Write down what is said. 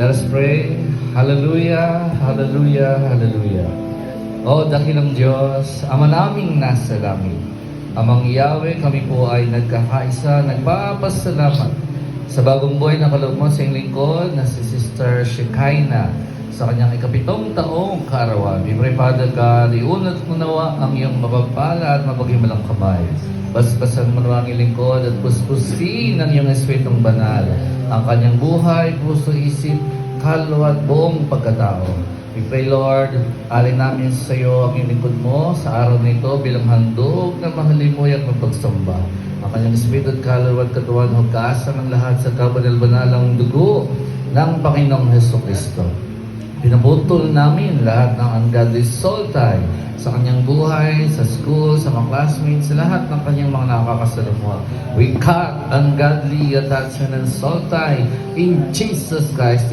Let us pray. Hallelujah, hallelujah, hallelujah. O dakilang Diyos, Ama naming nasa langit, Amang Yahweh, kami po ay nagkakaisa, nagpapasalamat sa bagong buhay na kaloob mo sa iyong lingkod na si Sister Shekinah sa kanyang ikapitong taong kaarawan. We pray, Father God, iunat mo nawa ang iyong mapagpala at mapaghimalang kamay. Basbasan mo nawa ang iyong lingkod at puspusin ng iyong Espiritong Banal ang kanyang buhay, puso, isip, kaluluwa at buong pagkatao. We pray, Lord, alin namin sa iyo ang iyong lingkod mo sa araw na ito bilang handog na mahalimuy at mapagsamba. Ang kanyang Espiritu at kaluluwa at katawan, hugkasan ng lahat sa kabanal-banalang dugo ng Panginoong Hesukristo. Pinaputol namin lahat ng ungodly soul tie sa kanyang buhay, sa school, sa mga classmates, sa lahat ng kanyang mga nakakasalumuha. We cut ungodly attachment and soul tie in Jesus Christ.